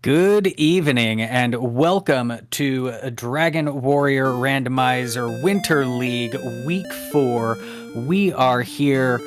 Good evening and welcome to Dragon Warrior Randomizer Winter League Week 4. We are here.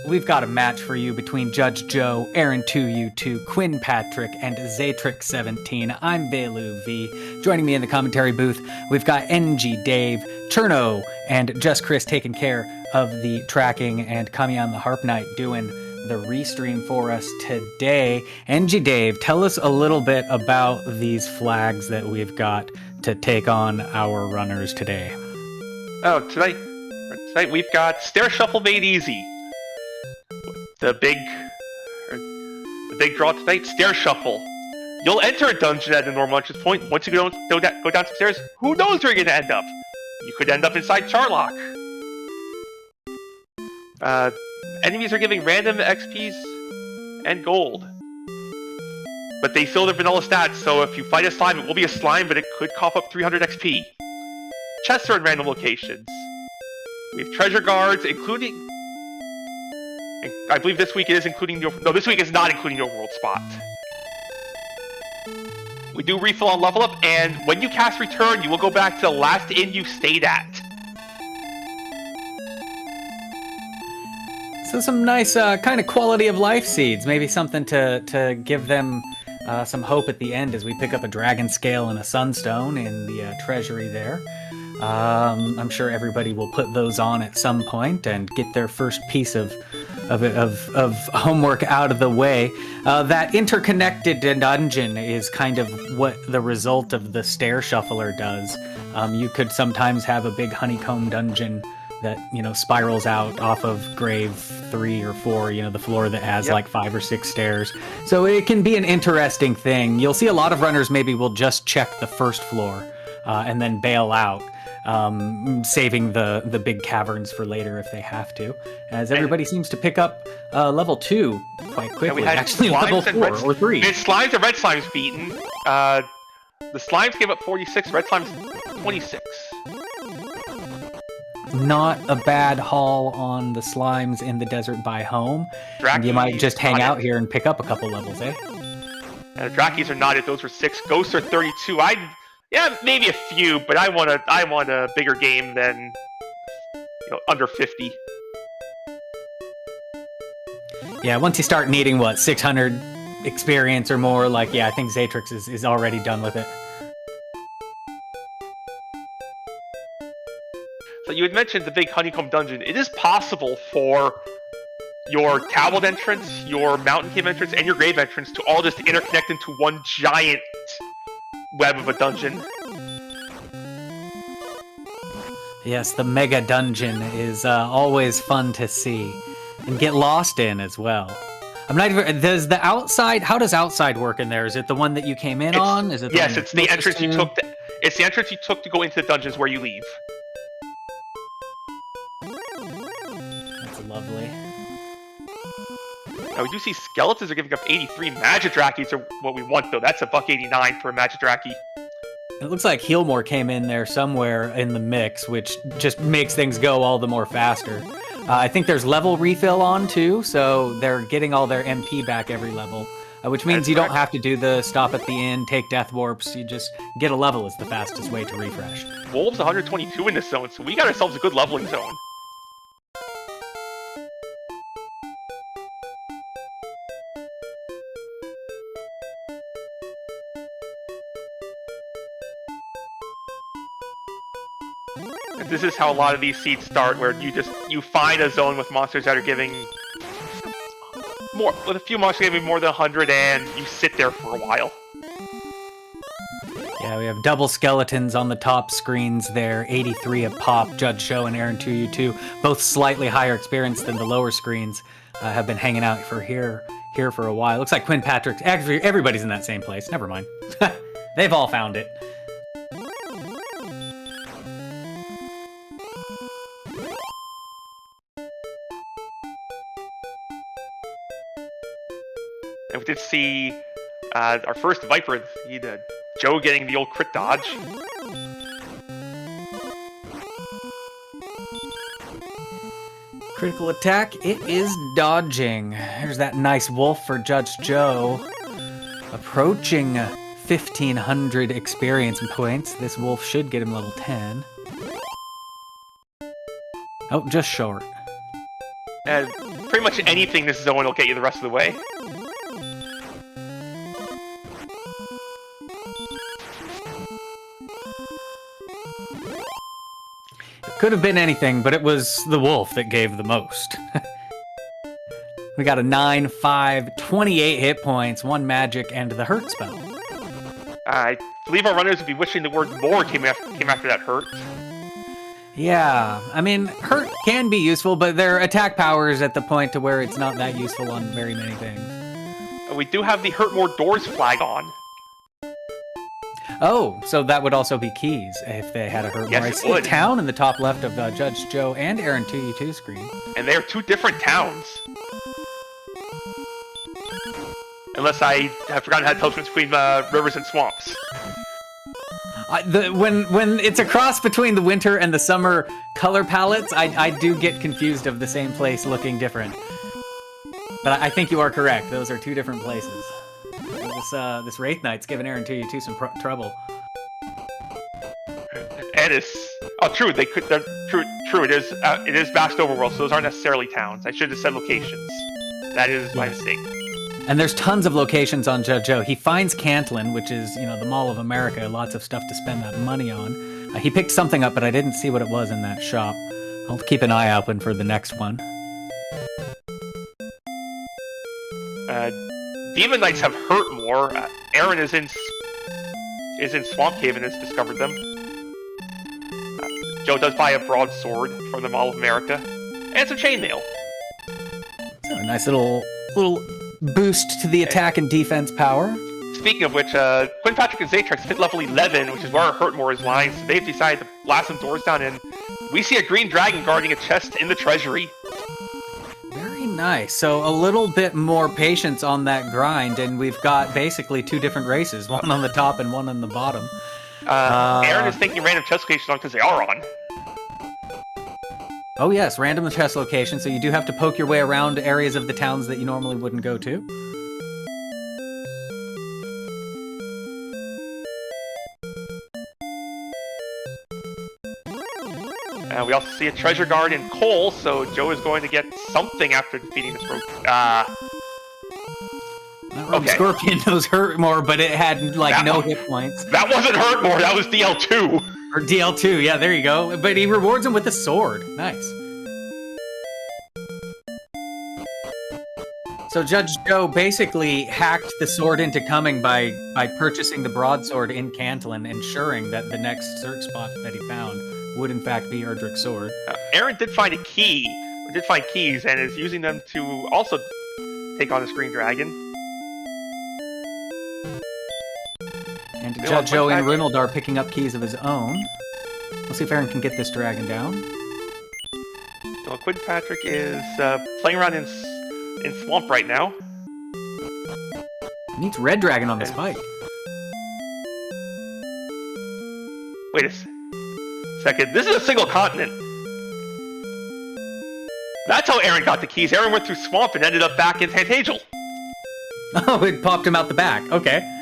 We've got a match for you between Judgejoe, aaron2u2, Quinn Patrick, and Zatrex17. I'm Belu V. Joining me in the commentary booth, we've got NG Dave, Cherno, and Just Chris taking care of the tracking, and Kamian the Harp Knight doing the restream for us today. NG Dave, tell us a little bit about these flags that we've got to take on our runners today. Oh, tonight we've got Stair Shuffle Made Easy. The big draw tonight, Stair Shuffle. You'll enter a dungeon at a normal entrance point. Once you go down some stairs, who knows where you're going to end up? You could end up inside Charlock. Enemies are giving random XPs and gold. But they fill their vanilla stats, so if you fight a slime, it will be a slime, but it could cough up 300 XP. Chests are in random locations. We have treasure guards, including... I believe this week it is including your... No, this week is not including your world spot. We do refill on level up, and when you cast return, you will go back to the last inn you stayed at. So some nice kind of quality of life seeds, maybe something to give them some hope at the end as we pick up a dragon scale and a sunstone in the treasury there. I'm sure everybody will put those on at some point and get their first piece of homework out of the way. That interconnected dungeon is kind of what the result of the stair shuffler does. You could sometimes have a big honeycomb dungeon that, spirals out off of grave 3 or 4, the floor that has like 5 or 6 stairs. So it can be an interesting thing. You'll see a lot of runners maybe will just check the first floor and then bail out, saving the big caverns for later if they have to, as everybody seems to pick up level 2 quite quickly. Actually, level 4 or 3. Slimes and red slimes beaten. The slimes gave up 46, red slimes 26. Not a bad haul on the slimes in the desert biome. You might just hang out here and pick up a couple levels, eh? And the Drakis are not it. Those were 6. Ghosts are 32. Yeah, maybe a few, but I want a bigger game than under 50. Yeah, once you start needing 600 experience or more, I think Zatrex is already done with it. So you had mentioned the big honeycomb dungeon. It is possible for your cobbled entrance, your mountain cave entrance, and your grave entrance to all just interconnect into one giant web of a dungeon. Yes, the mega dungeon is always fun to see and get lost in as well. I'm not even. How does outside work in there? Is it the one that you came in on? Is it? Yes, it's the entrance you took. It's the entrance you took to go into the dungeons where you leave. That's lovely. Now we do see skeletons are giving up 83. Magidrakis are what we want, though. That's a $1.89 for a Magidraki. It looks like Healmore came in there somewhere in the mix, which just makes things go all the more faster. I think there's level refill on too, so they're getting all their MP back every level, which means you don't have to do the stop at the inn, take death warps. You just get a level is the fastest way to refresh. Wolves 122 in this zone, so we got ourselves a good leveling zone. This is how a lot of these seeds start, where you find a zone with monsters that are giving more, with a few monsters giving more than 100, and you sit there for a while. Yeah, we have double skeletons on the top screens there, 83 a pop. Judgejoe and aaron2u2, both slightly higher experience than the lower screens, have been hanging out here for a while. Looks like Quinn Patrick, actually everybody's in that same place. Never mind. They've all found it. And we did see our first Viper, Joe getting the old crit dodge. Critical attack, it is dodging. There's that nice wolf for Judgejoe. Approaching 1,500 experience points. This wolf should get him level 10. Oh, just short. And pretty much anything this zone will get you the rest of the way. It could have been anything, but it was the wolf that gave the most. We got a 9, 5, 28 hit points, 1 magic, and the hurt spell. I believe our runners would be wishing the word more came after that hurt. Yeah, I mean, hurt can be useful, but their attack power is at the point to where it's not that useful on very many things. We do have the hurt more doors flag on. Oh, so that would also be keys if they had a hurt more. I see a town in the top left of Judgejoe and aaron2u2 screen. And they are 2 different towns. Unless I have forgotten how to tell between rivers and swamps. When it's a cross between the winter and the summer color palettes, I do get confused of the same place looking different. But I think you are correct. Those are 2 different places. This Wraith Knight's giving aaron2u2 some trouble. And it's true. True. It is vast overworld, so those aren't necessarily towns. I should have said locations. That is my mistake. And there's tons of locations on Judgejoe. He finds Cantlin, which is, the Mall of America, lots of stuff to spend that money on. He picked something up, but I didn't see what it was in that shop. I'll keep an eye open for the next one. Demon Knights have hurt more. Aaron is in Swamp Cave and has discovered them. Joe does buy a broadsword from the Mall of America. And some chainmail. So a nice little boost to the attack and defense power. Speaking of which, Quinn Patrick and Zatrex hit level 11, which is where our Hurtmore is lying, so they've decided to blast some doors down, and we see a green dragon guarding a chest in the treasury. Very nice. So a little bit more patience on that grind, and we've got basically 2 different races, one on the top and one on the bottom. Aaron is thinking random chest locations on because they are on. Oh yes, random chest location, so you do have to poke your way around areas of the towns that you normally wouldn't go to. We also see a treasure guard in Cole, so Joe is going to get something after defeating this rogue. Okay. Scorpion knows hurt more, but it had no hit points. That wasn't hurt more, that was DL2. Or DL2, yeah, there you go. But he rewards him with a sword. Nice. So Judge Joe basically hacked the sword into coming by purchasing the broadsword in Cantlin, ensuring that the next search spot that he found would in fact be Erdrick's sword. Aaron did find a key, or did find keys, and is using them to also take on the Green Dragon. And Judge Joe and Rinald are picking up keys of his own. We'll see if Aaron can get this dragon down. Well, Quinn Patrick is playing around in Swamp right now. He needs Red Dragon on this bike. Wait a second. This is a single continent. That's how Aaron got the keys. Aaron went through Swamp and ended up back in Fantagel. Oh, it popped him out the back. Okay.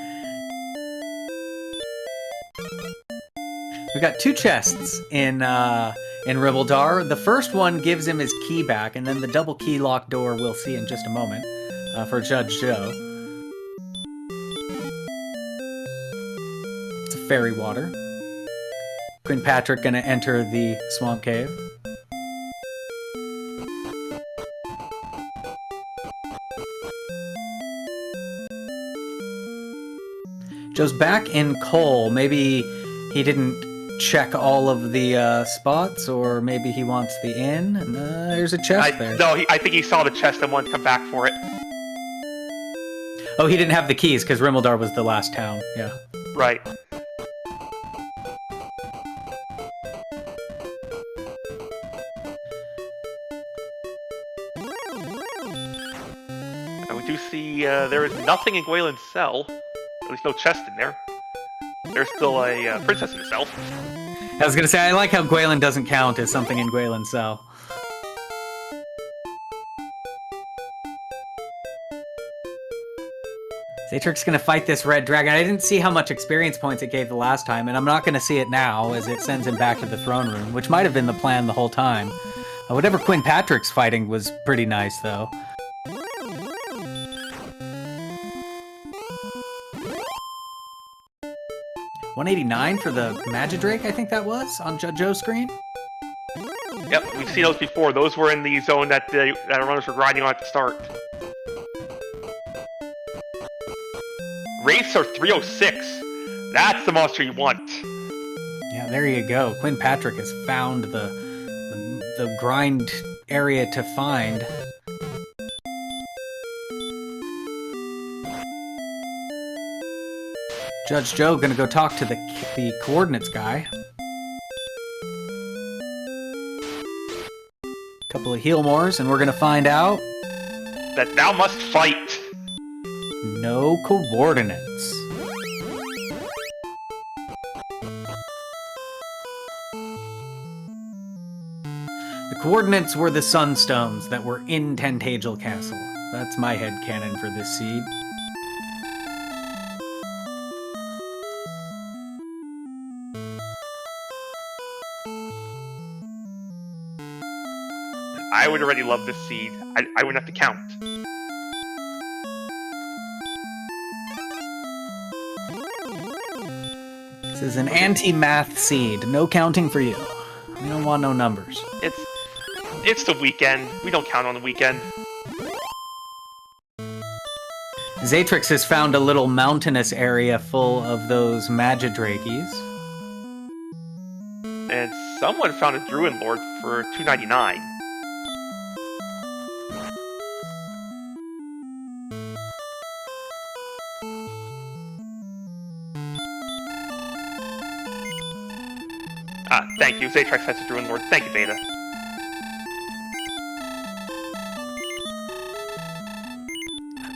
We got 2 chests in Ribaldar. The first one gives him his key back, and then the double key lock door we'll see in just a moment for Judge Joe. It's a fairy water. Quinn Patrick gonna enter the swamp cave. Joe's back in Cole. Maybe he didn't check all of the spots, or maybe he wants the inn. There's a chest there. No, I think he saw the chest and wanted to come back for it. Oh, he didn't have the keys because Ribaldar was the last town. Yeah. Right. And we do see there is nothing in Gwaelin's cell. At least no chest in there. There's still a princess in the cell. I was gonna say, I like how Gwaelin doesn't count as something in Gwaelin's cell. Zatrex gonna fight this red dragon. I didn't see how much experience points it gave the last time, and I'm not gonna see it now as it sends him back to the throne room, which might have been the plan the whole time. Whatever Quinn Patrick's fighting was pretty nice, though. $189 for the Magidrake, I think that was, on Judgejoe's screen? Yep, we've seen those before. Those were in the zone that our runners were grinding on at the start. Race or 306. That's the monster you want. Yeah, there you go. Quinn Patrick has found the grind area to find. Judgejoe gonna go talk to the coordinates guy. Couple of heal mores, and we're gonna find out that thou must fight. No coordinates. The coordinates were the sunstones that were in Tentagel Castle. That's my headcanon for this seed. I would already love this seed. I wouldn't have to count. This is an anti-math seed. No counting for you. We don't want no numbers. It's the weekend. We don't count on the weekend. Zatrex has found a little mountainous area full of those Magidrakes. And someone found a Druid Lord for $2.99. Thank you. Zatrex has a Druid Lord. Thank you, Beta.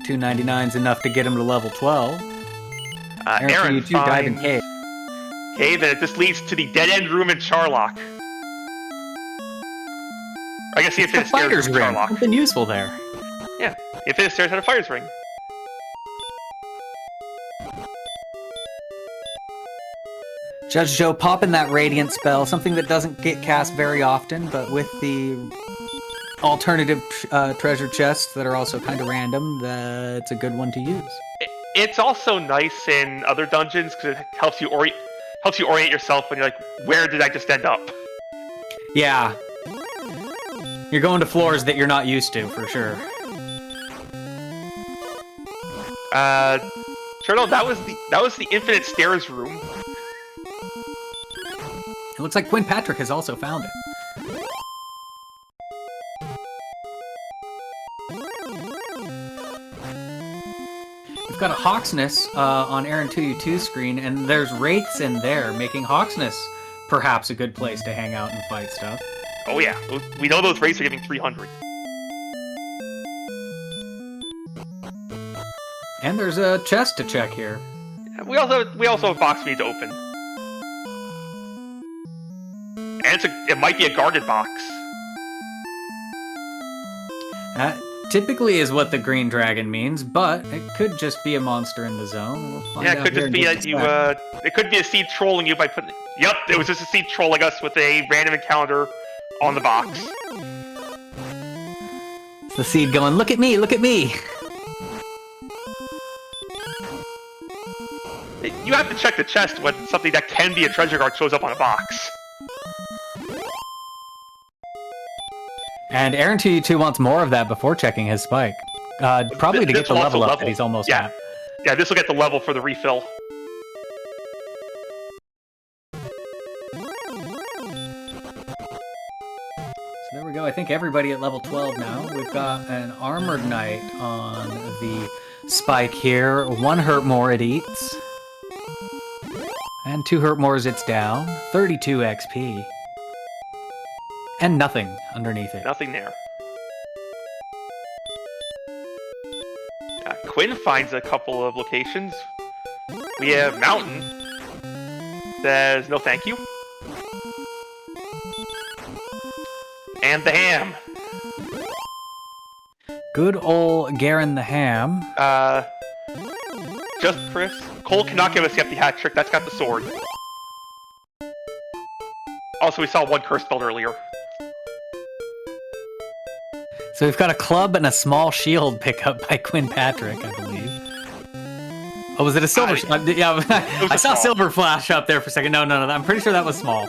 $2.99's enough to get him to level 12. Aaron, you two dive in cave. Cave, and this leads to the dead-end room in Charlock. I guess the infinite stairs in Charlock. Something useful there. Yeah, infinite stairs had a fire's ring. Judgejoe popping that radiant spell, something that doesn't get cast very often, but with the alternative treasure chests that are also kind of random, it's a good one to use. It's also nice in other dungeons because it helps you orient yourself when you're like, where did I just end up? Yeah. You're going to floors that you're not used to, for sure. Turtle, that was the infinite stairs room. It looks like Quinn Patrick has also found it. We've got a Hawksness on aaron2u2's screen, and there's Wraiths in there, making Hawksness perhaps a good place to hang out and fight stuff. Oh yeah, we know those Wraiths are giving 300. And there's a chest to check here. We also have a box we need to open. And it might be a guarded box. That typically is what the green dragon means, but it could just be a monster in the zone. We'll find yeah, it out could here just be that you. It could be a seed trolling you by putting. Yep, it was just a seed trolling us with a random encounter on the box. It's the seed going, look at me, look at me! You have to check the chest when something that can be a treasure guard shows up on a box. And aaron2u2 wants more of that before checking his spike. Probably to get the level up that he's almost at. Yeah, this will get the level for the refill. So there we go. I think everybody at level 12 now. We've got an Armored Knight on the spike here. 1 hurt more it eats. And 2 hurt mores it's down. 32 XP. And nothing underneath it. Nothing there. Quinn finds a couple of locations. We have Mountain. Says no thank you. And the Ham. Good ol' Garen the Ham. just Chris. Cole cannot give us the empty hat trick. That's got the sword. Also, we saw one curse spelled earlier. So we've got a club and a small shield pickup by Quinn Patrick, I believe. Oh, was it a silver? Yeah, I saw silver flash up there for a second. No, I'm pretty sure that was small.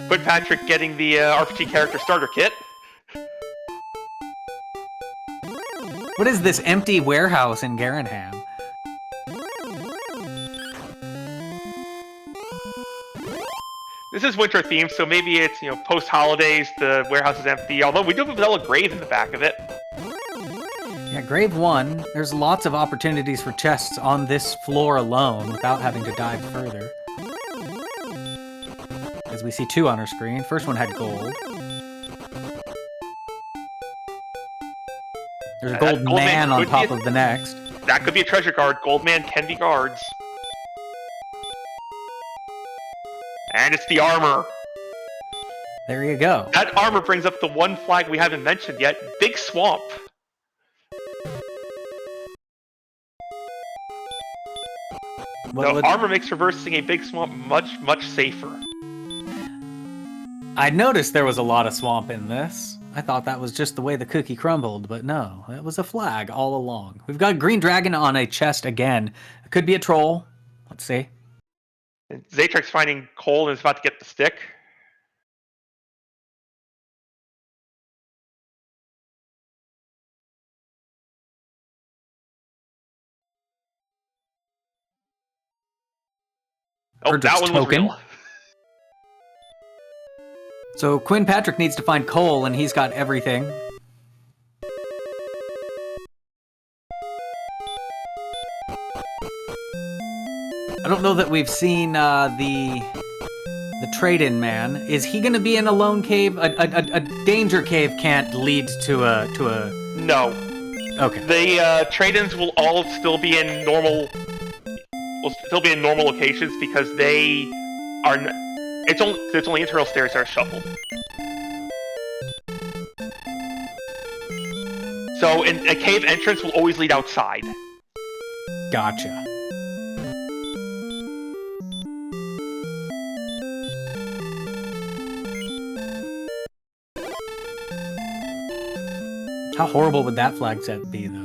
Quinn Patrick getting the RPG character starter kit. What is this empty warehouse in Garanham? This is winter themed, so maybe it's, post holidays, the warehouse is empty. Although we do have a vanilla grave in the back of it. Yeah, Grave 1, there's lots of opportunities for chests on this floor alone without having to dive further. As we see 2 on our screen. First one had gold. There's a gold man on top of the next. That could be a treasure guard. Gold man can be guards. And it's the armor. There you go. That armor brings up the one flag we haven't mentioned yet. Big Swamp. Armor makes traversing a big swamp much, much safer. I noticed there was a lot of swamp in this. I thought that was just the way the cookie crumbled, but no, it was a flag all along. We've got Green Dragon on a chest again. It could be a troll. Let's see. And Zatrex finding Cole and is about to get the stick. Oh, that one was real. So Quinn Patrick needs to find Cole, and he's got everything. I don't know that we've seen the trade-in man. Is he going to be in a lone cave? A danger cave can't lead to a... No. Okay. The trade-ins will all still be in normal... will still be in normal locations because they are... It's only internal stairs that are shuffled. So a cave entrance will always lead outside. Gotcha. How horrible would that flag set be, though?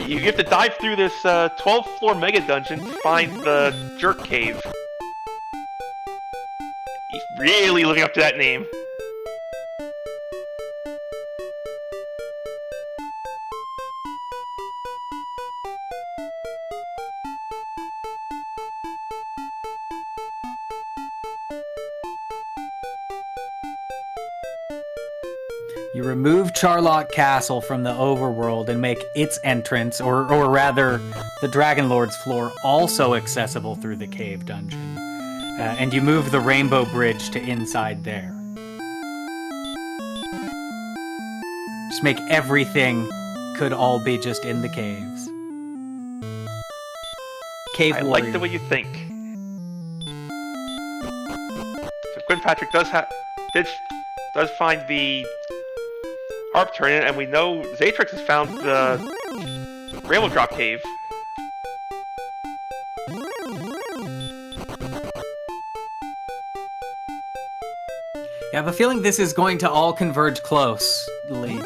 You have to dive through this 12th floor mega dungeon to find the Jerk Cave. He's really living up to that name. You remove Charlotte Castle from the overworld and make its entrance, or rather, the Dragon Lord's floor, also accessible through the cave dungeon. And you move the Rainbow Bridge to inside there. Just make everything could all be just in the caves. Cave I Warrior. like the way you think. So Quinn Patrick does find the harp turret, and we know Zatrex has found the Rainbow Drop Cave. I have a feeling this is going to all converge closely.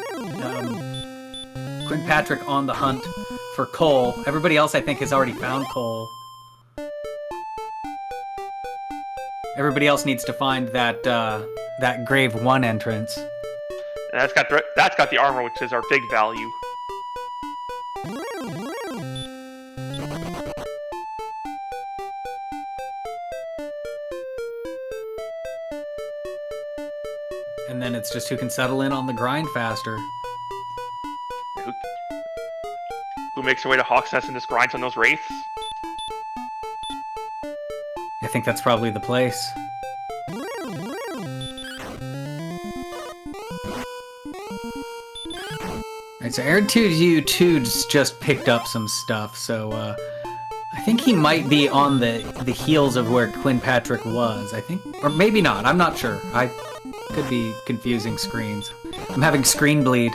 Quinn Patrick on the hunt for Cole. Everybody else, I think, has already found Cole. Everybody else needs to find that Grave 1 entrance. And that's got the armor, which is our big value. And then it's just who can settle in on the grind faster. Who makes their way to Hawk's Nest and just grinds on those wraiths? I think that's probably the place. Alright, so aaron2u2 just picked up some stuff, so I think he might be on the heels of where Quinn Patrick was, I think. Or maybe not, I'm not sure. I could be confusing screens. I'm having screen bleed.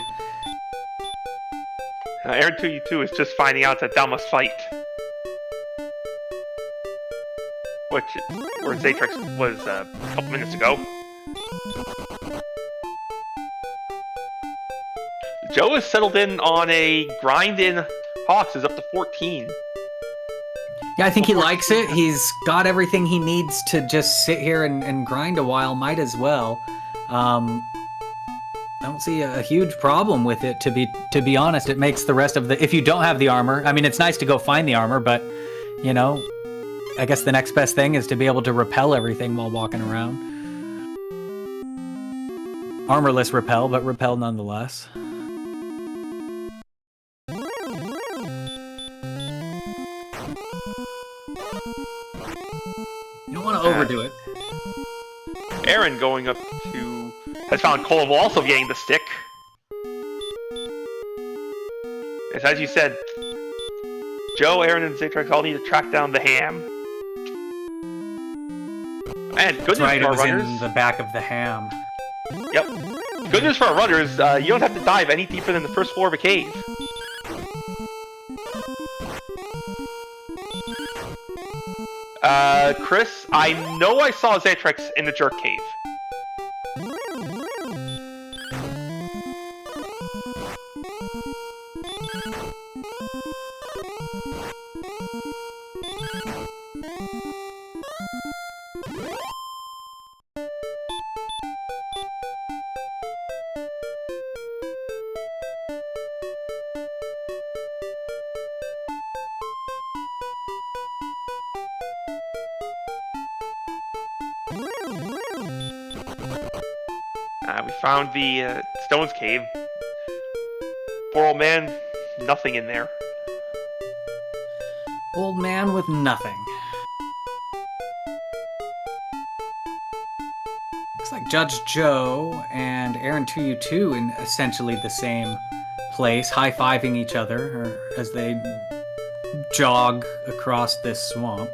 Aaron2u2 is just finding out that Thou must fight. Where Zatrex was a couple minutes ago. Joe is settled in on a grind in Hawks, is up to 14. Yeah, I think he likes it. He's got everything he needs to just sit here and grind a while. Might as well. I don't see a huge problem with it, to be honest. It makes the rest of the... If you don't have the armor... I mean, it's nice to go find the armor, but, you know, I guess the next best thing is to be able to repel everything while walking around. Armorless repel, but repel nonetheless. You don't want to overdo it. Aaron going up to... has found Cole will also getting the stick. As you said, Joe, Aaron, and Zatrex all need to track down the ham. And good news right, for our it was runners. in the back of the ham. Yep. Good news for our runners, you don't have to dive any deeper than the first floor of a cave. Chris, I know I saw Zatrex in the jerk cave. We found the Stones Cave. Poor old man, nothing in there. Old man with nothing. Looks like Judge Joe and Aaron2u2 in essentially the same place, high-fiving each other as they jog across this swamp.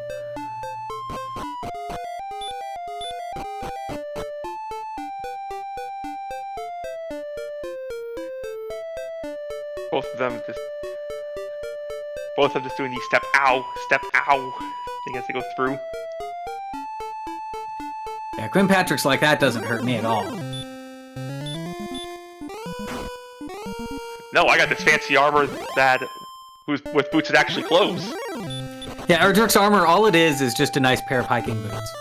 Both of them just doing these step ow thing as they go through. Yeah, Quinn Patrick's like that doesn't hurt me at all. No, I got this fancy armor that with boots that actually close. Yeah, Erdrick's armor, all it is just a nice pair of hiking boots.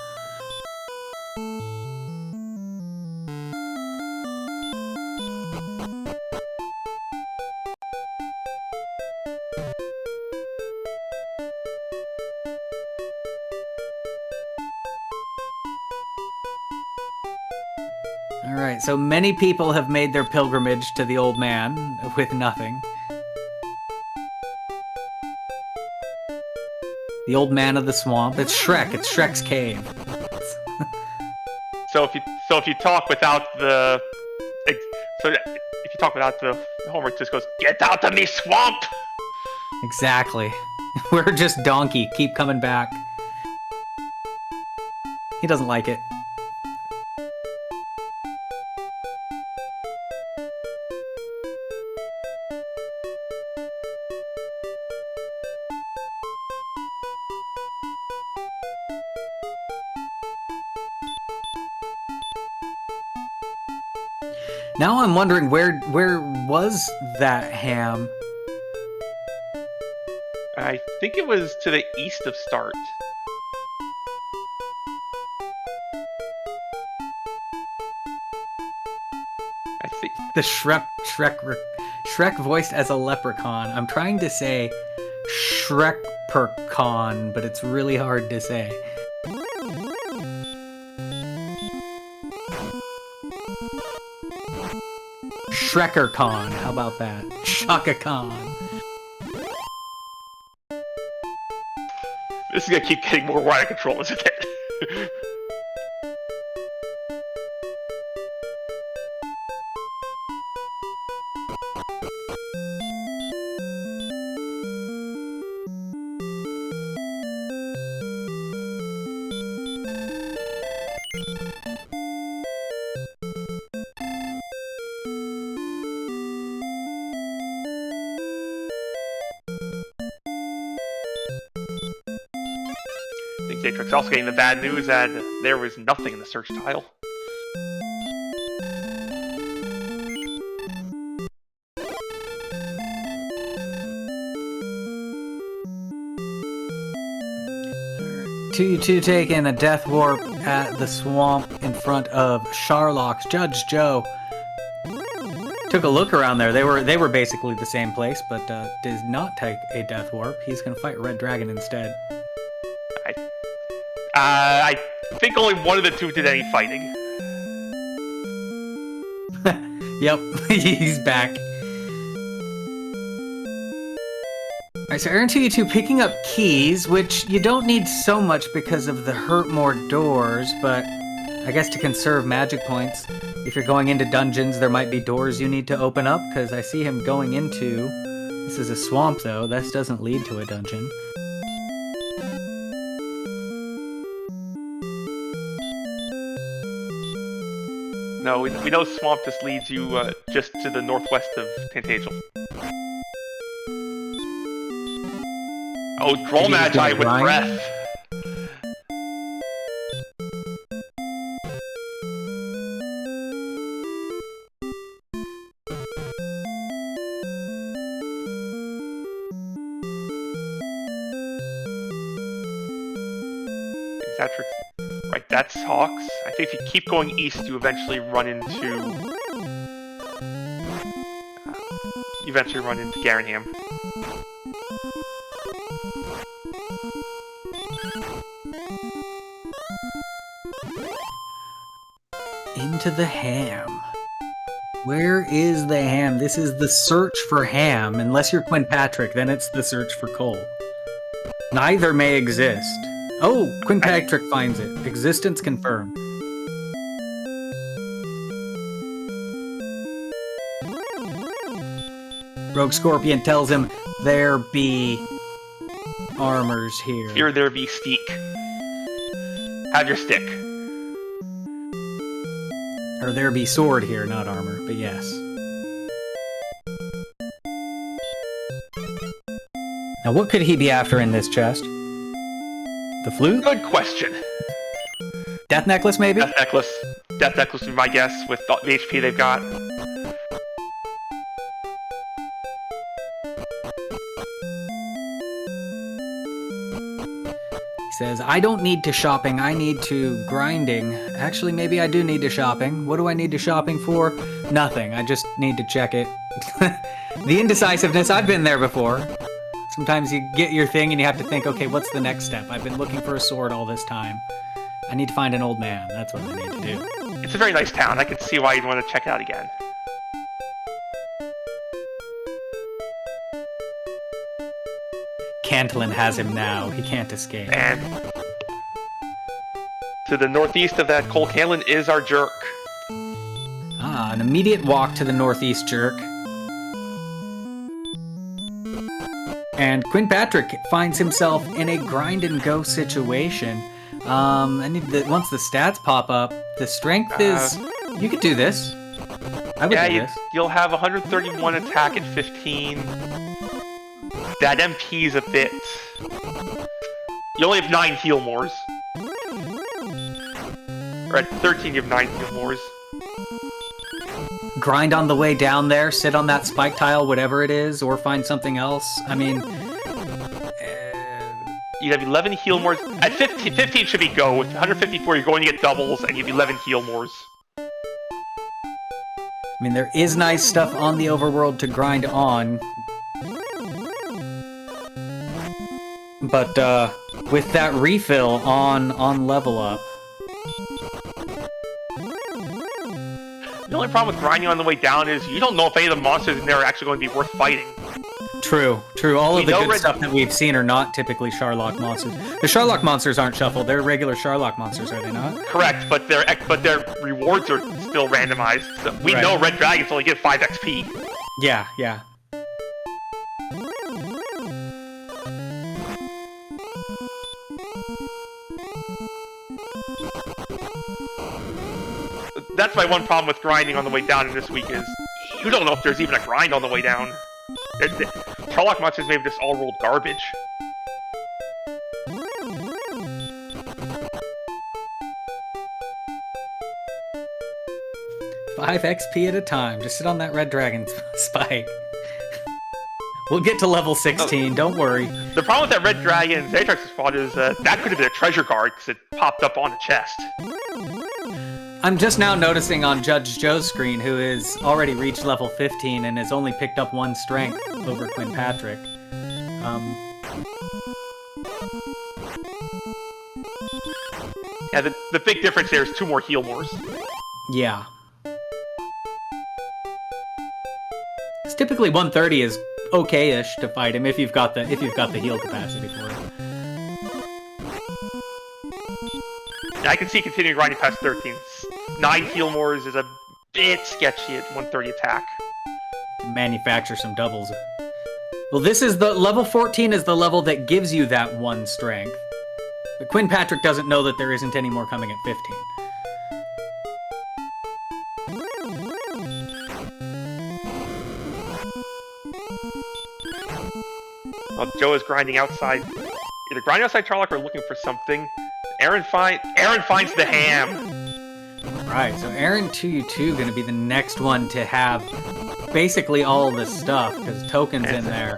Alright, so many people have made their pilgrimage to the old man with nothing. The old man of the swamp. It's Shrek. It's Shrek's cave. So if you talk without the Homer just goes, "Get out of me swamp!" Exactly. We're just donkey. Keep coming back. He doesn't like it. Now I'm wondering where was that ham? I think it was to the east of Start. I think The Shrek voiced as a leprechaun. I'm trying to say Shrekpercon, but it's really hard to say. ShrekkerCon, how about that? ShakaCon. this is gonna keep getting more out of control, isn't it? Zatrex also getting the bad news that there was nothing in the search tile. Two taking a death warp at the swamp in front of Sharlock's Judgejoe. Took a look around there. They were basically the same place, but did not take a death warp. He's gonna fight Red Dragon instead. I think only one of the two did any fighting. Yep, he's back. Alright, so aaron2u2 picking up keys, which you don't need so much because of the hurt more doors, but I guess to conserve magic points. If you're going into dungeons, there might be doors you need to open up, because I see him going into... This is a swamp, though. This doesn't lead to a dungeon. No, we know swamp just leads you just to the northwest of Tantagel. Oh, Droll Magi with breath. Zatrex, right, that's Hawks. I think if you keep going east, you eventually run into Garenham. Into the ham. Where is the ham? This is the search for ham. Unless you're Quinn Patrick, then it's the search for coal. Neither may exist. Oh, Quinn Patrick finds it. Existence confirmed. Rogue Scorpion tells him there be armors here. Here there be steak. Have your stick. Or there be sword here, not armor, but yes. Now what could he be after in this chest? The flute? Good question. Death necklace, maybe? Death necklace. Death necklace would be my guess with the HP they've got. He says, I don't need to shopping, I need to grinding. Actually, maybe I do need to shopping. What do I need to shopping for? Nothing, I just need to check it. The indecisiveness, I've been there before. Sometimes you get your thing and you have to think, okay, what's the next step? I've been looking for a sword all this time. I need to find an old man. That's what I need to do. It's a very nice town. I can see why you'd want to check it out again. Cantillon has him now. He can't escape. And to the northeast of that Cole Canlin is our jerk. Ah, an immediate walk to the northeast jerk. And Quinn Patrick finds himself in a grind and go situation. Once the stats pop up, the strength is... You could do this. I would do this. You'll have 131 attack at 15. That MP's a bit... You only have 9 heal mores. Or at 13 you have 9 heal mores. Grind on the way down there, sit on that spike tile, whatever it is, or find something else. I mean... You'd have 11 heal mores. At 15 should be go. With 154 you're going to get doubles, and you have 11 heal mores. I mean, there is nice stuff on the overworld to grind on. But, with that refill on level up... The only problem with grinding on the way down is you don't know if any of the monsters in there are actually going to be worth fighting. True. All of the good stuff that we've seen are not typically Sharlock monsters. The Sharlock monsters aren't shuffled. They're regular Sharlock monsters, are they not? Correct, but their rewards are still randomized. So we know Red Dragons only get 5 XP. Yeah. That's my one problem with grinding on the way down in this week is you don't know if there's even a grind on the way down. Sharlock monsters may have just all rolled garbage. 5 XP at a time. Just sit on that red dragon spike. We'll get to level 16, don't worry. The problem with that red dragon Zatrex spot is that could have been a treasure card because it popped up on a chest. I'm just now noticing on Judge Joe's screen, who has already reached level 15 and has only picked up 1 strength over Quinn Patrick. Yeah, the big difference there is 2 more heal mores. Yeah. It's typically 130 is okay-ish to fight him if you've got the heal capacity for it. Yeah, I can see continuing grinding past 13. 9 heal mores is a bit sketchy at 130 attack. Manufacture some doubles. Well, this is the level 14 is the level that gives you that 1 strength. But Quinn Patrick doesn't know that there isn't any more coming at 15. Well, Joe is grinding outside, either grinding outside Charlock or looking for something. Aaron finds the ham. Right, so aaron2u2 going to be the next one to have basically all the stuff, because Token's in there.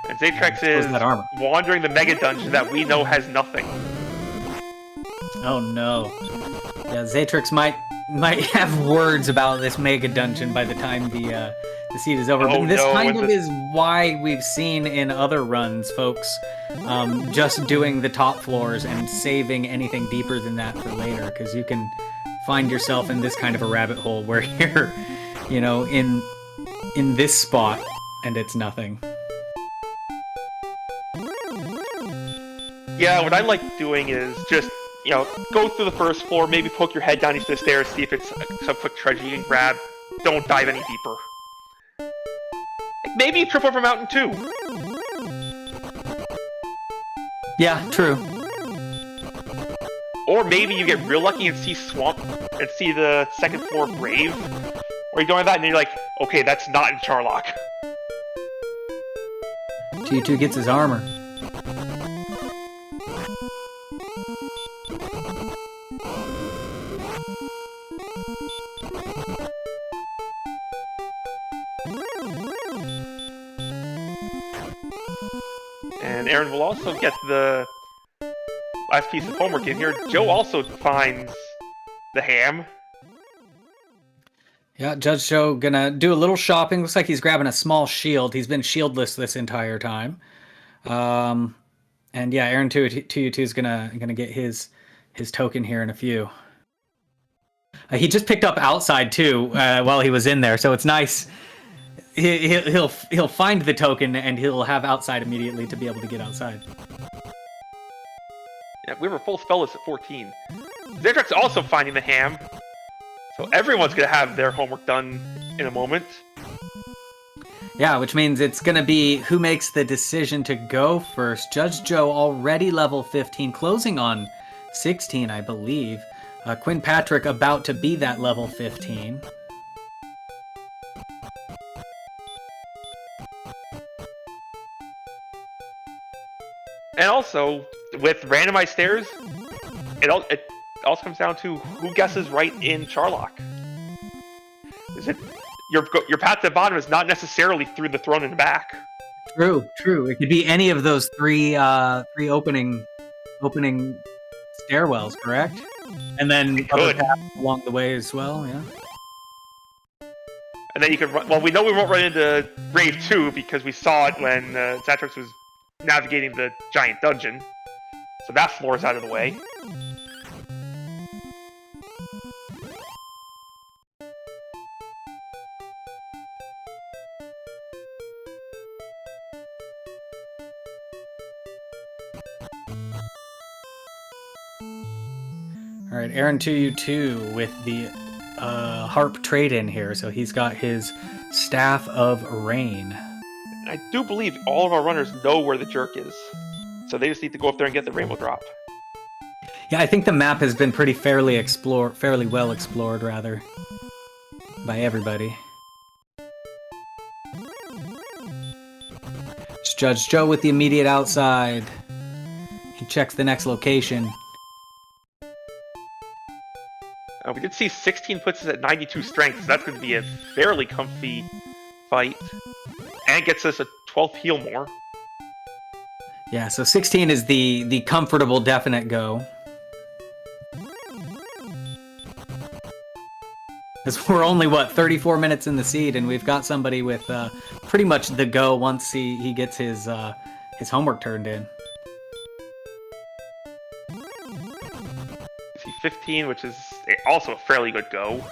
And Zatrex is wandering the mega dungeon that we know has nothing. Oh no. Yeah, Zatrex might have words about this mega dungeon by the time the seed is over. But this kind of is why we've seen in other runs, folks, just doing the top floors and saving anything deeper than that for later, because you can find yourself in this kind of a rabbit hole where you're, you know, in this spot and it's nothing. Yeah, what I like doing is just, you know, go through the first floor, maybe poke your head down into the stairs, see if it's some quick treasure you can grab. Don't dive any deeper. Maybe you trip over Mountain 2. Yeah, true. Or maybe you get real lucky and see Swamp and see the second floor Brave. Or you go on that and you're like, okay, that's not in Charlock. G2 gets his armor. And Aaron will also get the last piece of homework in here. Joe also finds the ham. Yeah, Judgejoe gonna do a little shopping. Looks like he's grabbing a small shield. He's been shieldless this entire time. And yeah, aaron2u2 is gonna get his token here in a few. He just picked up outside too while he was in there, so it's nice. He'll find the token and he'll have outside immediately to be able to get outside. Yeah, we were full spellless at 14. Zatrex also finding the ham. So everyone's going to have their homework done in a moment. Yeah, which means it's going to be who makes the decision to go first. Judgejoe already level 15, closing on 16, I believe. Quinn Patrick about to be that level 15. And also, with randomized stairs, it also comes down to who guesses right in Charlock. Is it your path to the bottom is not necessarily through the throne in the back. True. It could be any of those three opening stairwells, correct? And then other paths along the way as well, yeah. And then you can run. Well, we know we won't run into Brave 2 because we saw it when Zatrex was navigating the giant dungeon. So that floor is out of the way. All right, aaron2u2 with the harp trade-in here. So he's got his Staff of Rain. I do believe all of our runners know where the jerk is. So they just need to go up there and get the rainbow drop. Yeah, I think the map has been fairly well explored, rather, by everybody. It's Judgejoe with the immediate outside. He checks the next location. Now, we did see 16 puts us at 92 strength, so that's going to be a fairly comfy fight. And gets us a 12th heal more. Yeah, so 16 is the comfortable definite go. Because we're only, what, 34 minutes in the seed, and we've got somebody with pretty much the go once he gets his homework turned in. See 15, which is also a fairly good go.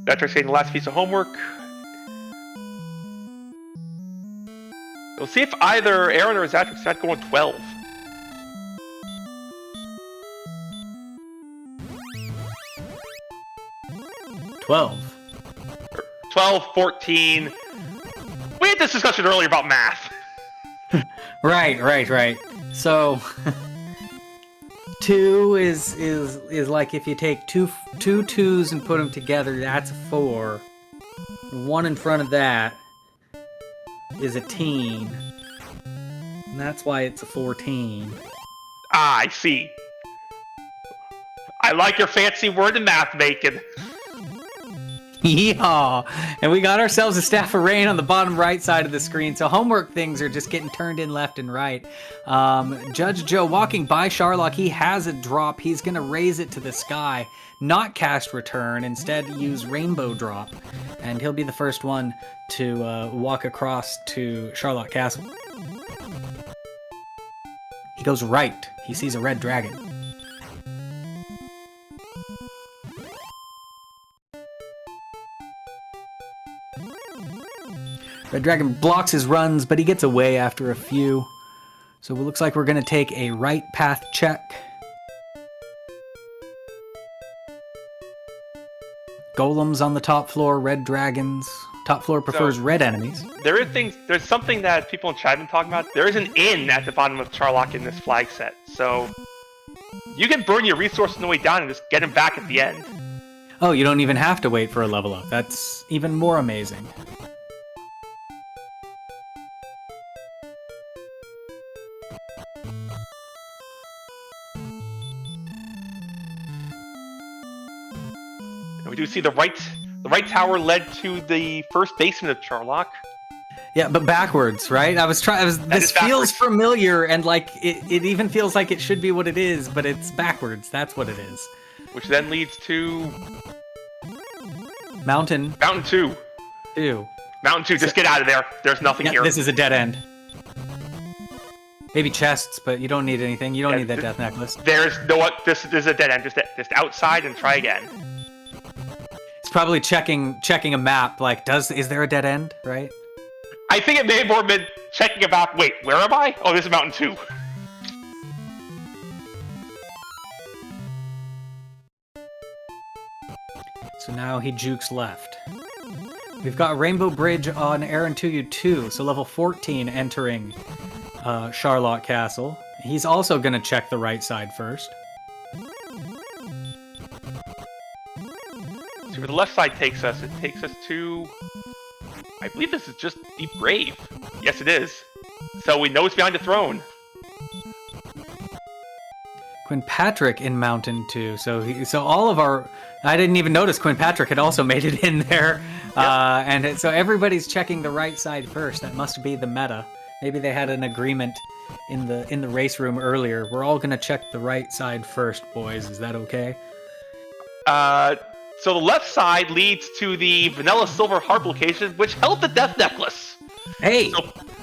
Zatrex getting the last piece of homework. We'll see if either Aaron or Zatrex not going 12. 12. 12, 14. We had this discussion earlier about math. Right. So 2 is like if you take two 2s and put them together, that's a 4. 1 in front of that is a teen. And that's why it's a 14. Ah, I see. I like your fancy word in math making. Yeehaw! And we got ourselves a Staff of Rain on the bottom right side of the screen, so homework things are just getting turned in left and right. Judgejoe walking by Sharlock, he has a drop. He's going to raise it to the sky, not cast return, instead use Rainbow Drop. And he'll be the first one to walk across to Sharlock Castle. He goes right. He sees a red dragon. Red Dragon blocks his runs, but he gets away after a few. So it looks like we're going to take a right path check. Golems on the top floor, red dragons. Top floor prefers red enemies. There's something that people in chat have been talking about. There is an inn at the bottom of Sharlock in this flag set. So you can burn your resources on the way down and just get him back at the end. Oh, you don't even have to wait for a level up. That's even more amazing. We do see the right tower led to the first basement of Sharlock. Yeah, but backwards, right? This feels familiar, and like it even feels like it should be what it is, but it's backwards. That's what it is. Which then leads to Mountain 2. Mountain 2, just get out of there. There's nothing here. This is a dead end. Maybe chests, but you don't need anything. You don't need that death necklace. There's no. This is a dead end. Just outside and try again. It's probably checking a map. Like, is there a dead end? Right? I think it may have more been checking a map. Wait, where am I? Oh, this is Mountain 2. So now he jukes left. We've got Rainbow Bridge on aaron2u2, so level 14 entering Sharlock Castle. He's also going to check the right side first. See where the left side takes us. It takes us to... I believe this is just Deep Grave. Yes, it is. So we know it's behind the throne. Quinpatrick in Mountain 2. So all of our... I didn't even notice Quinpatrick had also made it in there. Yep. So everybody's checking the right side first. That must be the meta. Maybe they had an agreement in the race room earlier. We're all going to check the right side first, boys. Is that okay? So the left side leads to the Vanilla Silver Harp location, which held the Death Necklace. Hey!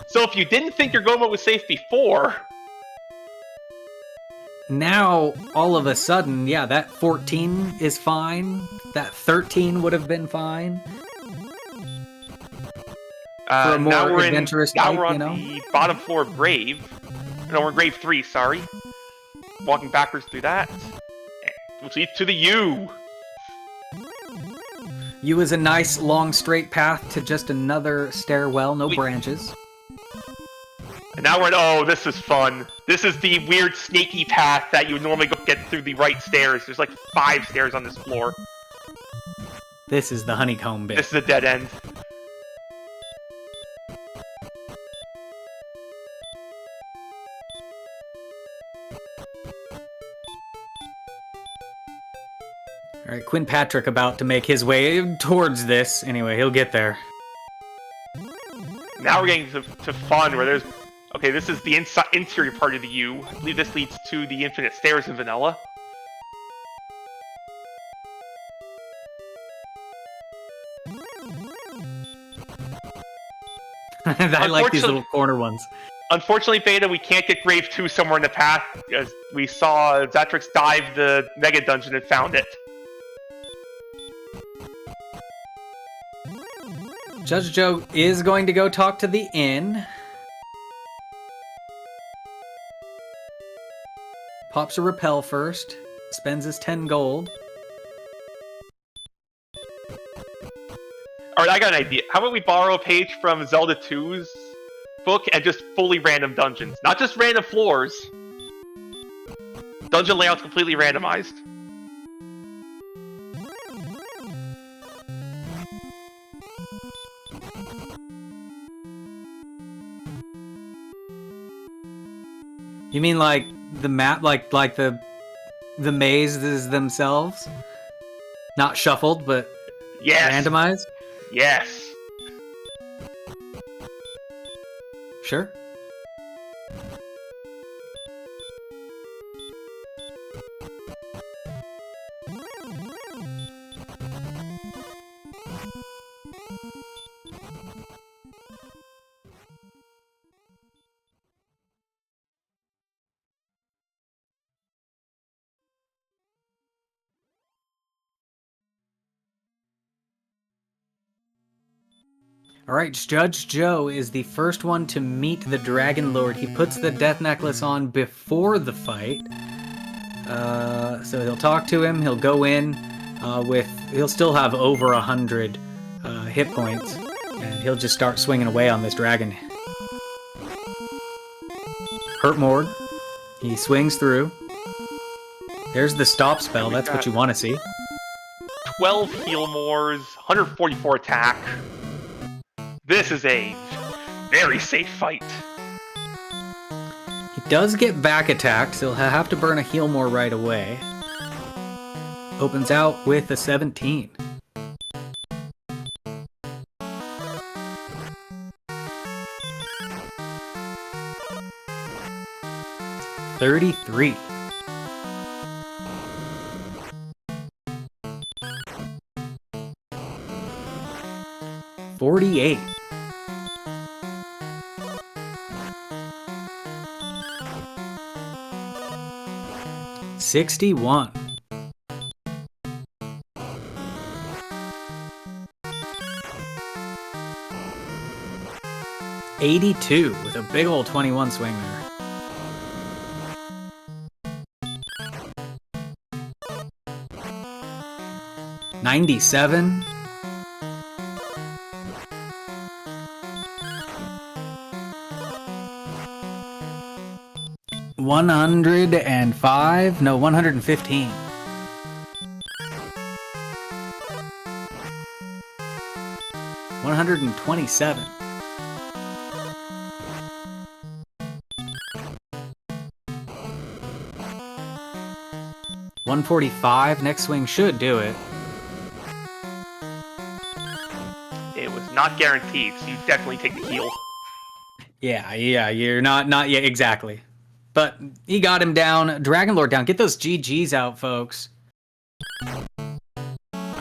So if you didn't think your Goma was safe before... Now, all of a sudden, yeah, that 14 is fine. That 13 would have been fine. For a more adventurous type, now we're on the bottom floor of Grave. No, we're in Grave 3, sorry. Walking backwards through that. Which leads to the U. U is a nice, long, straight path to just another stairwell, no branches. And now we're in, oh, this is fun. This is the weird, snaky path that you would normally go get through the right stairs. There's like 5 stairs on this floor. This is the honeycomb bit. This is a dead end. All right, Quinn Patrick about to make his way towards this. Anyway, he'll get there. Now we're getting to fun where there's... Okay, this is the interior part of the U. I believe this leads to the infinite stairs in vanilla. I like these little corner ones. Unfortunately, Beta, we can't get Grave 2 somewhere in the path, as we saw Zatrex dive the Mega Dungeon and found it. Judgejoe is going to go talk to the inn. Pops a repel first. Spends his 10 gold. Alright, I got an idea. How about we borrow a page from Zelda 2's book and just fully random dungeons? Not just random floors. Dungeon layout's completely randomized. You mean like the map, like the mazes themselves? Not shuffled, but yes. Randomized? Yes. Sure. Alright, Judgejoe is the first one to meet the Dragon Lord. He puts the Death Necklace on before the fight. So he'll talk to him, he'll go in he'll still have over 100 hit points, and he'll just start swinging away on this dragon. Hurt Mord. He swings through. There's the stop spell, that's what you want to see. 12 heal mores, 144 attack. This is a very safe fight. He does get back attacked, so he'll have to burn a heal more right away. Opens out with a 17. $33. $48. 61. 82 with a big old 21 swing there. $97. 105? No, 115. $127. $145. Next swing should do it. It was not guaranteed, so you definitely take the heal. Yeah, you're not yet exactly. But he got him down. Dragon Lord down. Get those GGs out, folks.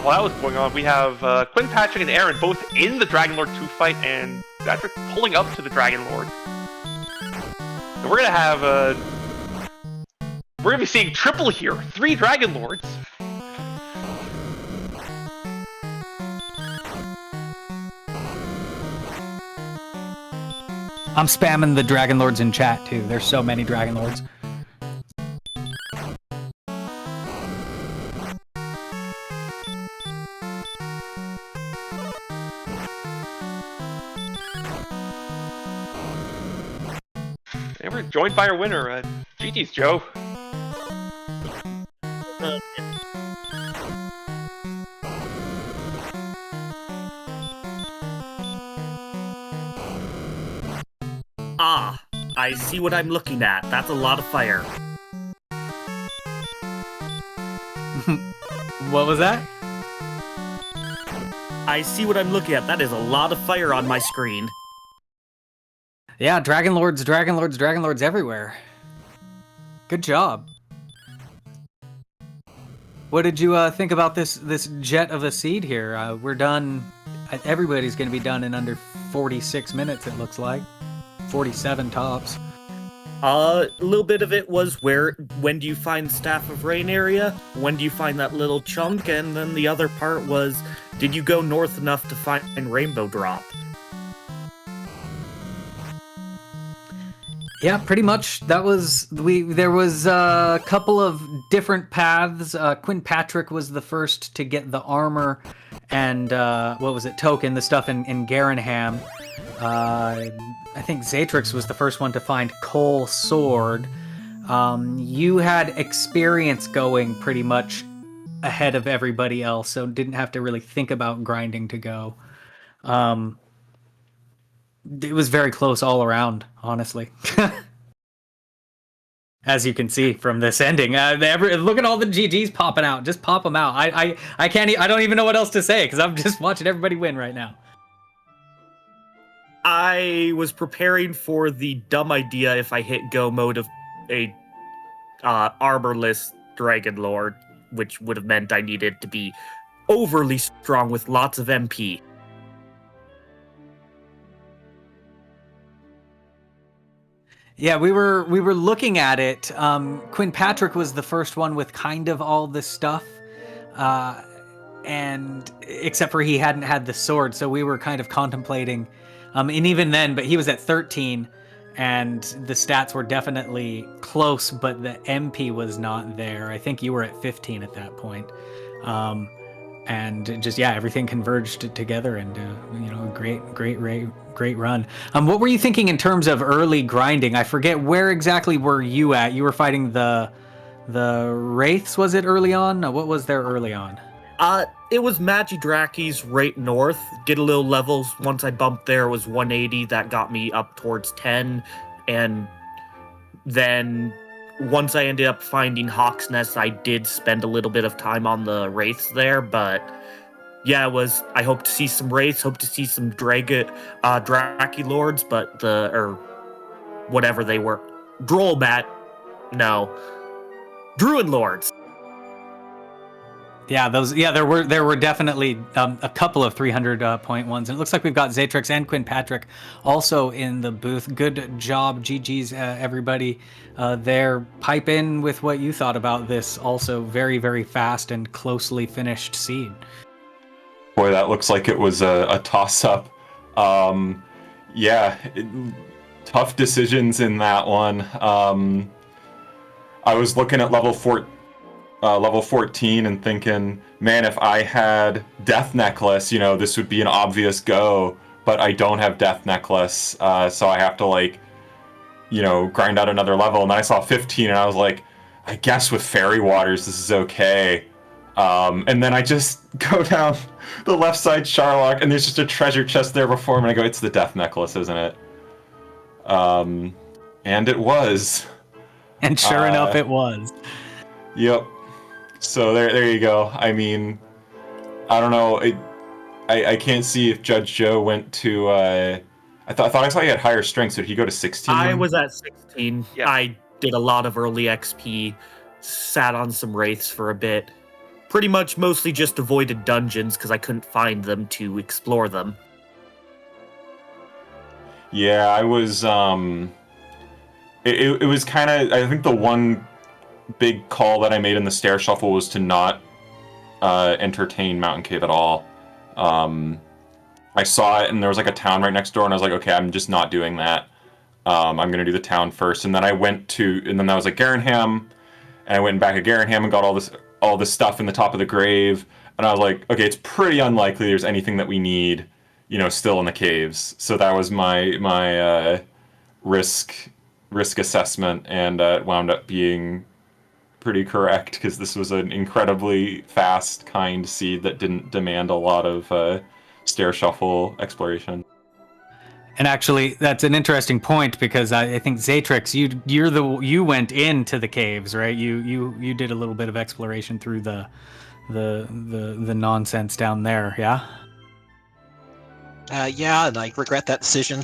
While that was going on, we have Quinn Patrick and Aaron both in the Dragon Lord 2 fight, and Patrick pulling up to the Dragon Lord. And we're gonna have we're gonna be seeing triple here. 3 Dragon Lords. I'm spamming the Dragon Lords in chat, too. There's so many Dragon Lords. And we're joined by our winner, GG's Joe. Ah, I see what I'm looking at. That's a lot of fire. What was that? I see what I'm looking at. That is a lot of fire on my screen. Yeah, Dragon Lords everywhere. Good job. What did you think about this jet of a seed here? We're done. Everybody's going to be done in under 46 minutes, it looks like. 47 tops. A little bit of it was when do you find Staff of Rain area? When do you find that little chunk? And then the other part was, did you go north enough to find Rainbow Drop? Yeah, pretty much. There was a couple of different paths. Quinn Patrick was the first to get the armor and what was it, token, the stuff in Garanham. I think Zatrex was the first one to find Coal Sword. You had experience going pretty much ahead of everybody else, so didn't have to really think about grinding to go. It was very close all around, honestly. As you can see from this ending, look at all the GGs popping out. Just pop them out. I can't. I don't even know what else to say because I'm just watching everybody win right now. I was preparing for the dumb idea if I hit go mode of a armorless Dragon Lord, which would have meant I needed to be overly strong with lots of MP. Yeah, we were looking at it. Quinn Patrick was the first one with kind of all this stuff, and except for he hadn't had the sword, so we were kind of contemplating. And even then, but he was at 13, and the stats were definitely close, but the MP was not there. I think you were at 15 at that point. And just, yeah, everything converged together, and great run. What were you thinking in terms of early grinding? I forget, where exactly were you at? You were fighting the Wraiths, was it early on? No, what was there early on? It was Magidraki's right north. Did a little levels. Once I bumped there, it was 180. That got me up towards 10. And then once I ended up finding Hawk's Nest, I did spend a little bit of time on the Wraiths there. But yeah, I hope to see some Wraiths, hope to see some Draki Lords, but or whatever they were. Druid Lords. Yeah, there were definitely a couple of 300 point ones, and it looks like we've got Zatrex and Quinn Patrick also in the booth. Good job, GG's everybody there. Pipe in with what you thought about this also very, very fast and closely finished seed. Boy, that looks like it was a toss-up. Tough decisions in that one. I was looking at level 14 and thinking, man, if I had Death Necklace, this would be an obvious go, but I don't have Death Necklace, so I have to, grind out another level. And then I saw 15, and I was like, I guess with Fairy Waters, this is okay. And then I just go down the left side Charlock, and there's just a treasure chest there before me, and I go, it's the Death Necklace, isn't it? And it was. And sure enough, it was. Yep. So there you go. I mean, I don't know. I can't see if Judgejoe went to. I thought I saw he had higher strength. So did he go to 16? I was at 16. Yeah. I did a lot of early XP, sat on some Wraiths for a bit. Pretty much mostly just avoided dungeons because I couldn't find them to explore them. Yeah, I was. It was kind of. I think the one big call that I made in the stair shuffle was to not entertain Mountain Cave at all. I saw it, and there was a town right next door, and I was like, okay, I'm just not doing that. I'm gonna do the town first, and then I went to, and then that was Garanham, and I went back to Garanham and got all this stuff in the top of the grave, and I was like, okay, it's pretty unlikely there's anything that we need, still in the caves. So that was my risk assessment, and it wound up being pretty correct, because this was an incredibly fast, kind seed that didn't demand a lot of stair shuffle exploration. And actually, that's an interesting point because I think Zatrex, you went into the caves, right? You did a little bit of exploration through the nonsense down there, yeah. Yeah, and I regret that decision.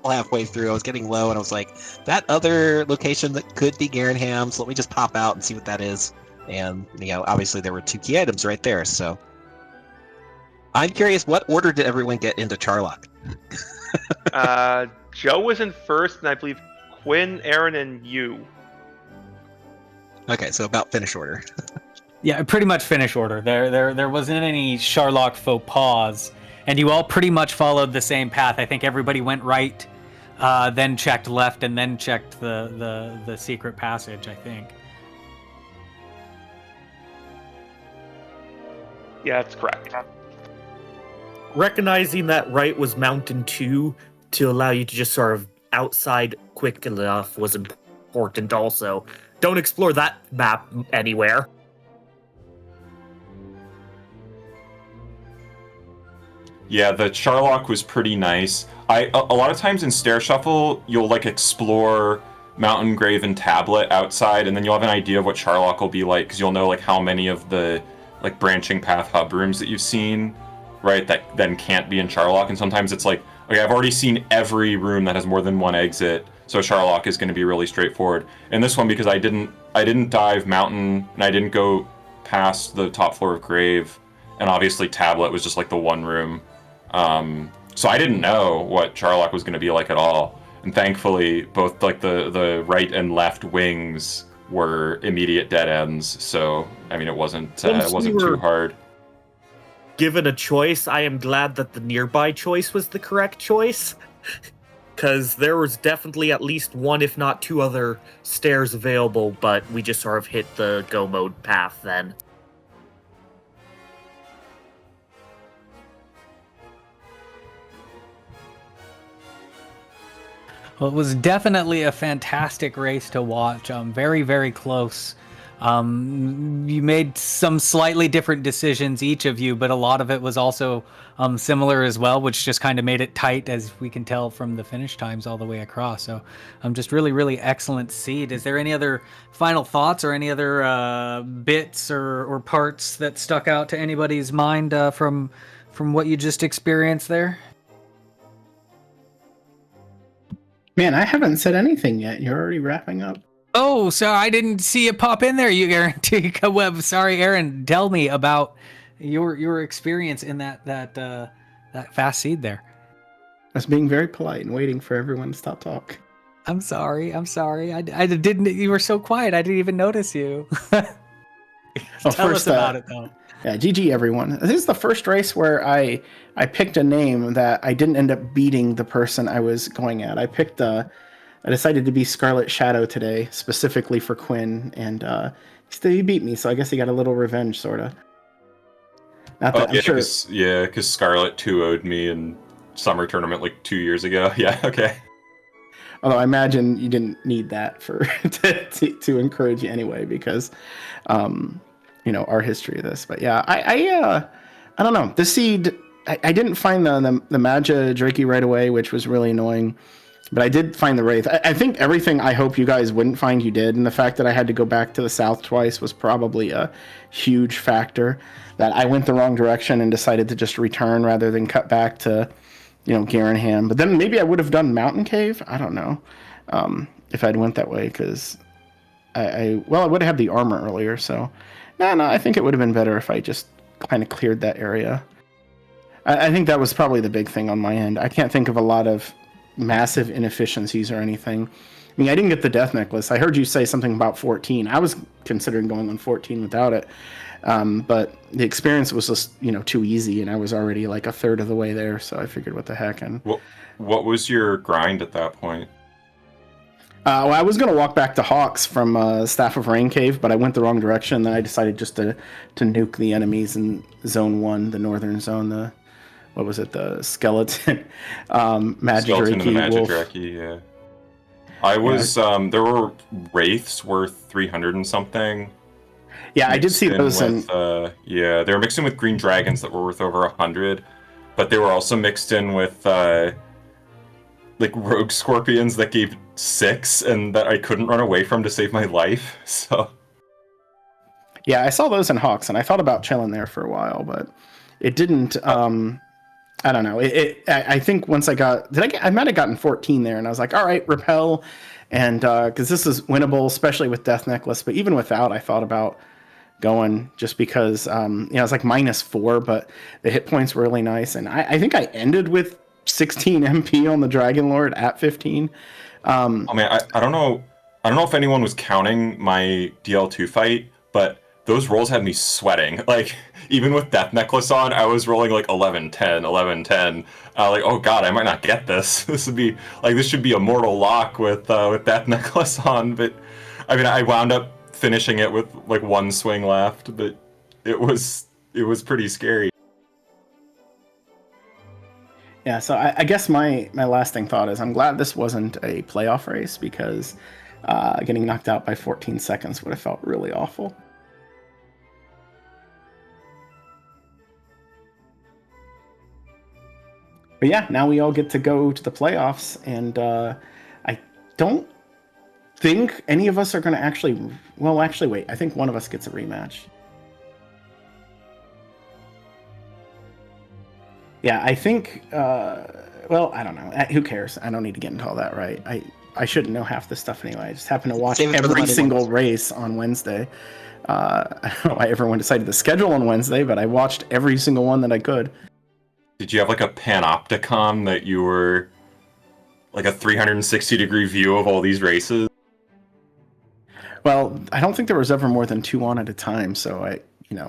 Halfway through, I was getting low, and I was like, that other location that could be Garenham, so let me just pop out and see what that is. And obviously there were 2 key items right there, so. I'm curious, what order did everyone get into Charlock? Joe was in first, and I believe Quinn, Aaron, and you. Okay, so about finish order. Yeah, pretty much finish order. There wasn't any Charlock faux pas, and you all pretty much followed the same path. I think everybody went right, then checked left, and then checked the secret passage, I think. Yeah, that's correct. Recognizing that right was Mountain 2 to allow you to just sort of outside quick enough was important also. Don't explore that map anywhere. Yeah, the Charlock was pretty nice. A lot of times in Stair Shuffle, you'll like explore Mountain Grave and Tablet outside, and then you'll have an idea of what Charlock will be like, because you'll know like how many of the like branching path hub rooms that you've seen, right, that then can't be in Charlock. And sometimes it's like, okay, I've already seen every room that has more than one exit, so Charlock is going to be really straightforward. And this one, because I didn't dive Mountain, and I didn't go past the top floor of Grave, and obviously Tablet was just like the one room. So I didn't know what Charlock was going to be like at all. And thankfully, both like the right and left wings were immediate dead ends. So I mean, it wasn't too hard. Given a choice, I am glad that the nearby choice was the correct choice, because there was definitely at least one, if not 2 other stairs available, but we just sort of hit the go mode path then. Well, it was definitely a fantastic race to watch. Very, very close. You made some slightly different decisions, each of you, but a lot of it was also similar as well, which just kind of made it tight, as we can tell from the finish times all the way across. So just really, really excellent seed. Is there any other final thoughts or any other bits or parts that stuck out to anybody's mind from what you just experienced there? Man, I haven't said anything yet. You're already wrapping up. Oh, so I didn't see it pop in there, you Aaron. Sorry, Aaron. Tell me about your experience in that fast seed there. I was being very polite and waiting for everyone to stop talking. I'm sorry. I didn't. You were so quiet. I didn't even notice you. Tell us about it though. Yeah, GG everyone. This is the first race where I picked a name that I didn't end up beating the person I was going at. I decided to be Scarlet Shadow today, specifically for Quinn, and he beat me, so I guess he got a little revenge, sort of. Because Scarlet 2-0'd me in summer tournament like 2 years ago. Yeah, okay. Although I imagine you didn't need that to encourage you anyway, because our history of this. But yeah, I don't know. This seed, I didn't find the Magia Drakey right away, which was really annoying. But I did find the Wraith. I think everything I hope you guys wouldn't find, you did. And the fact that I had to go back to the south twice was probably a huge factor. That I went the wrong direction and decided to just return rather than cut back to, Garenham. But then maybe I would have done Mountain Cave. I don't know if I'd went that way, because I would have had the armor earlier. So, no, I think it would have been better if I just kind of cleared that area. I think that was probably the big thing on my end. I can't think of a lot of massive inefficiencies or anything. I mean, I didn't get the death necklace. I heard you say something about 14. I was considering going on 14 without it. But the experience was just, too easy, and I was already like a third of the way there, so I figured what the heck. And what was your grind at that point? I was going to walk back to Hawks from Staff of Rain Cave, but I went the wrong direction. Then I decided just to nuke the enemies in Zone 1, the northern zone, what was it? The skeleton, magic Drakey, yeah. I was there were wraiths worth 300 and something. Yeah, I did see those. They were mixing with green dragons that were worth over 100. but they were also mixed in with like rogue scorpions that gave 6 and that I couldn't run away from to save my life. So Yeah, I saw those in Hawks, and I thought about chilling there for a while, but it didn't. I don't know. I think once I got, I might have gotten 14 there, and I was like, all right, repel, and because this is winnable, especially with Death Necklace. But even without, I thought about going just because, it's like -4, but the hit points were really nice, and I think I ended with 16 MP on the Dragon Lord at 15. I mean, I don't know. I don't know if anyone was counting my DL2 fight, but those rolls had me sweating. Like, even with Death Necklace on, I was rolling like 11, 10, 11, 10. Like, oh god, I might not get this. This would be like, this should be a mortal lock with Death Necklace on. But I mean, I wound up finishing it with like 1 swing left, but it was pretty scary. Yeah, so I guess my lasting thought is I'm glad this wasn't a playoff race, because getting knocked out by 14 seconds would have felt really awful. But yeah, now we all get to go to the playoffs, and I don't think any of us are going to actually... Well, actually, wait. I think one of us gets a rematch. Yeah, I think... well, I don't know. Who cares? I don't need to get into all that, right? I shouldn't know half this stuff anyway. I just happen to watch every single race on Wednesday. I don't know why everyone decided to schedule on Wednesday, but I watched every single one that I could. Did you have like a panopticon that you were like a 360-degree view of all these races? Well, I don't think there was ever more than 2 on at a time, so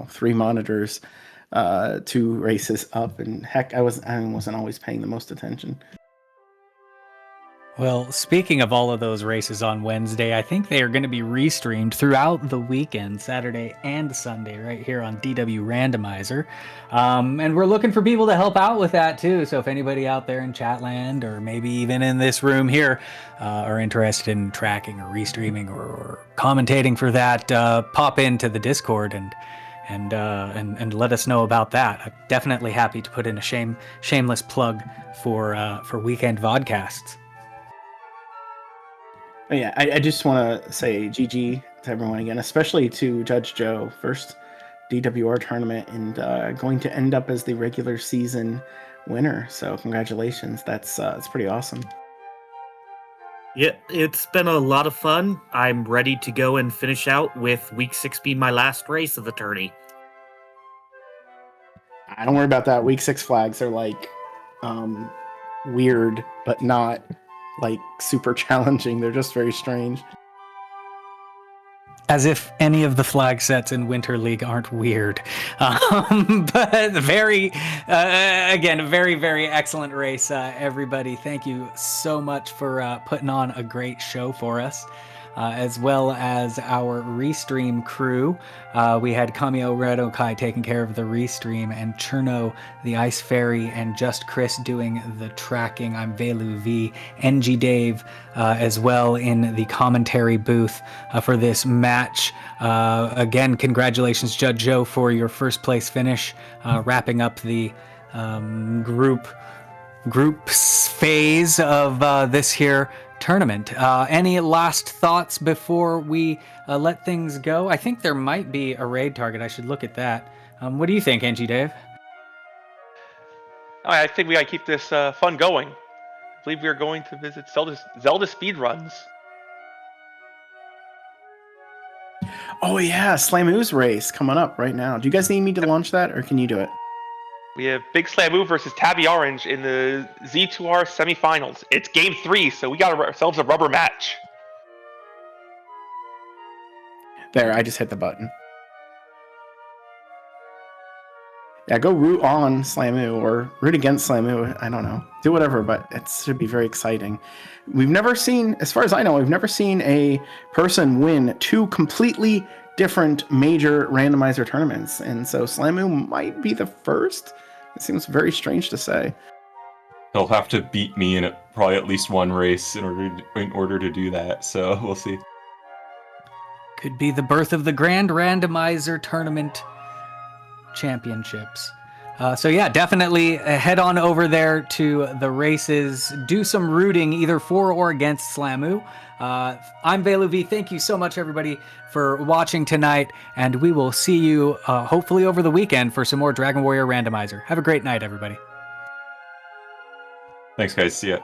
3 monitors, 2 races up, and heck, I wasn't always paying the most attention. Well, speaking of all of those races on Wednesday, I think they are going to be restreamed throughout the weekend, Saturday and Sunday, right here on DW Randomizer. And we're looking for people to help out with that too. So if anybody out there in Chatland, or maybe even in this room here, are interested in tracking or restreaming or commentating for that, pop into the Discord and let us know about that. I'm definitely happy to put in a shameless plug for weekend vodcasts. But yeah, I just want to say GG to everyone again, especially to Judgejoe, first DWR tournament, and going to end up as the regular season winner. So congratulations, that's pretty awesome. Yeah, it's been a lot of fun. I'm ready to go and finish out with week 6 being my last race of the tourney. I don't worry about that. Week 6 flags are like weird, but not like super challenging. They're just very strange. As if any of the flag sets in Winter League aren't weird. But very, again, a very, very excellent race, everybody. Thank you so much for putting on a great show for us, as well as our restream crew. We had Kamio Redokai taking care of the restream, and Cherno, the Ice Fairy, and Just Chris doing the tracking. I'm Velu V, NG Dave, as well in the commentary booth for this match. Again, congratulations, Judgejoe, for your first place finish, wrapping up the groups phase of this here tournament. Any last thoughts before we let things go? I think there might be a raid target. I should look at that. What do you think, NG Dave? I think we gotta keep this fun going. I believe we are going to visit Zelda speedruns. Oh yeah, Slamu's race coming up right now. Do you guys need me to launch that, or can you do it? We have Big Slamu versus Tabby Orange in the Z2R semifinals. It's game 3, so we got ourselves a rubber match. There, I just hit the button. Yeah, go root on Slamu or root against Slamu. I don't know. Do whatever, but it should be very exciting. We've never seen, as far as I know, we've never seen a person win 2 completely different major randomizer tournaments. And so Slamu might be the first. It seems very strange to say. He'll have to beat me in probably at least one race in order to do that. So we'll see. Could be the birth of the Grand Randomizer Tournament Championships. So yeah, definitely head on over there to the races. Do some rooting either for or against Slamu. I'm Veluvi. Thank you so much, everybody, for watching tonight, and we will see you hopefully over the weekend for some more Dragon Warrior Randomizer. Have a great night, everybody. Thanks, guys. See ya.